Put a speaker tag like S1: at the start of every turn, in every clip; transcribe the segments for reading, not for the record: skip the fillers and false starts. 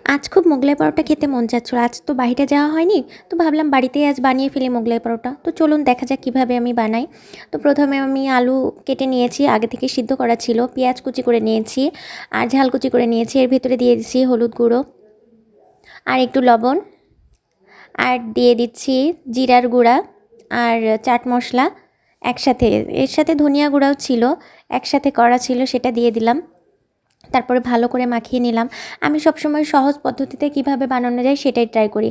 S1: আজ খুব মোগলাই পরোটা খেতে মন চাচ্ছিল। আজ তো বাইরে যাওয়া হয়নি, তো ভাবলাম বাড়িতেই আজ বানিয়ে ফেলি মোগলাই পরোটা। তো চলুন দেখা যাক কীভাবে আমি বানাই। তো প্রথমে আমি আলু কেটে নিয়েছি, আগে থেকে সিদ্ধ করা ছিল। পেঁয়াজ কুচি করে নিয়েছি আর ঝাল কুচি করে নিয়েছি। এর ভিতরে দিয়ে দিচ্ছি হলুদ গুঁড়ো আর একটু লবণ, আর দিয়ে দিচ্ছি জিরার গুঁড়া আর চাট মশলা একসাথে। এর সাথে ধনিয়া গুঁড়াও ছিল, একসাথে করা ছিল, সেটা দিয়ে দিলাম। তারপরে ভালো করে মাখিয়ে নিলাম। আমি সবসময় সহজ পদ্ধতিতে কিভাবে বানানো যায় সেটাই ট্রাই করি।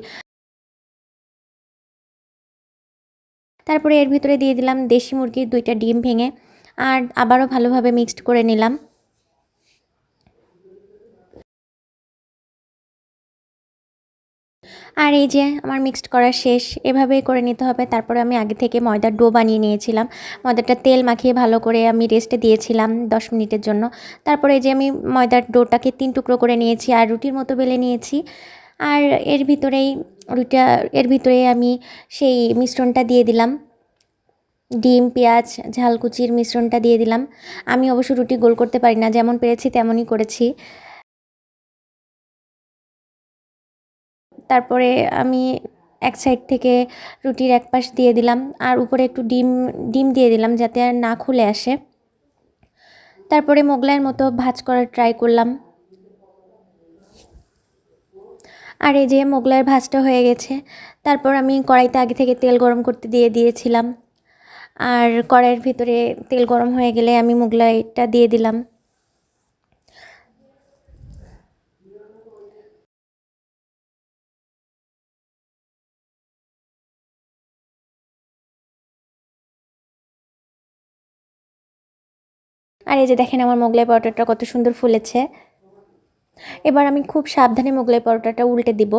S1: তারপরে এর ভিতরে দিয়ে দিলাম দেশি মুরগির ২টা ডিম ভেঙে, আর আবারও ভালোভাবে মিক্সড করে নিলাম। আর এই যে আমার মিক্সড করা শেষ, এভাবেই করে নিতে হবে। তারপরে আমি আগে থেকে ময়দার ডো বানিয়ে নিয়েছিলাম। ময়দাটা তেল মাখিয়ে ভালো করে আমি রেস্টে দিয়েছিলাম ১০ মিনিটের জন্য। তারপরে এই যে আমি ময়দার ডোটাকে ৩ টুকরো করে নিয়েছি আর রুটির মতো বেলে নিয়েছি। আর এর ভিতরেই এর ভিতরে আমি সেই মিশ্রণটা দিয়ে দিলাম। ডিম, পেঁয়াজ, ঝালকুচির মিশ্রণটা দিয়ে দিলাম। আমি অবশ্য রুটি গোল করতে পারি না, যেমন পেরেছি তেমনই করেছি। তারপরে আমি এক সাইড থেকে রুটির এক পাশ দিয়ে দিলাম আর উপরে একটু ডিম ডিম দিয়ে দিলাম যাতে আর না খুলে আসে। তারপরে মোগলাইয়ের মতো ভাঁজ করার ট্রাই করলাম। আর এই যে মোগলাইয়ের ভাঁজটা হয়ে গেছে। তারপর আমি কড়াইতে আগে থেকে তেল গরম করতে দিয়ে দিয়েছিলাম। আর কড়াইয়ের ভিতরে তেল গরম হয়ে গেলে আমি মোগলাইটা দিয়ে দিলাম। আর এই যে দেখেন আমার মোগলাই পরোটাটা কত সুন্দর ফুলেছে। এবার আমি খুব সাবধানে মোগলাই পরোটাটা উল্টে দিব।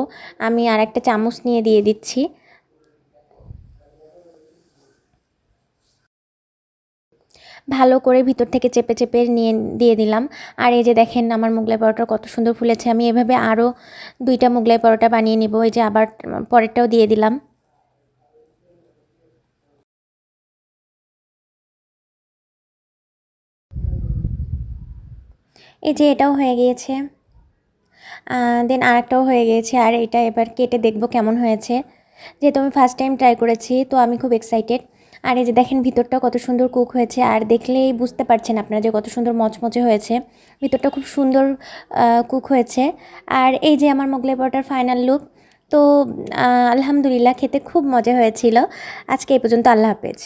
S1: আমি আর একটা চামচ নিয়ে দিয়ে দিচ্ছি। ভালো করে ভিতর থেকে চেপে চেপে নিয়ে দিয়ে দিলাম। আর এই যে দেখেন আমার মোগলাই পরোটা কত সুন্দর ফুলেছে। আমি এভাবে আরও ২টা মোগলাই পরোটা বানিয়ে নিব। এই যে আবার পরেরটাও দিয়ে দিলাম। এই যে এটাও হয়ে গিয়েছে। দেন আরেকটাও হয়ে গিয়েছে, আর এটা এবার কেটে দেখব কেমন হয়েছে। যেহেতু আমি ফার্স্ট টাইম ট্রাই করেছি, তো আমি খুব এক্সাইটেড। আর এই যে দেখেন ভিতরটা কত সুন্দর কুক হয়েছে, আর দেখলেই বুঝতে পারছেন আপনারা যে কত সুন্দর মচমচে হয়েছে। ভিতরটা খুব সুন্দর কুক হয়েছে। আর এই যে আমার মোগলাই পরোটার ফাইনাল লুক। তো আলহামদুলিল্লাহ, খেতে খুব মজা হয়েছিল। আজকে এই পর্যন্ত। আল্লাহ হাফেজ।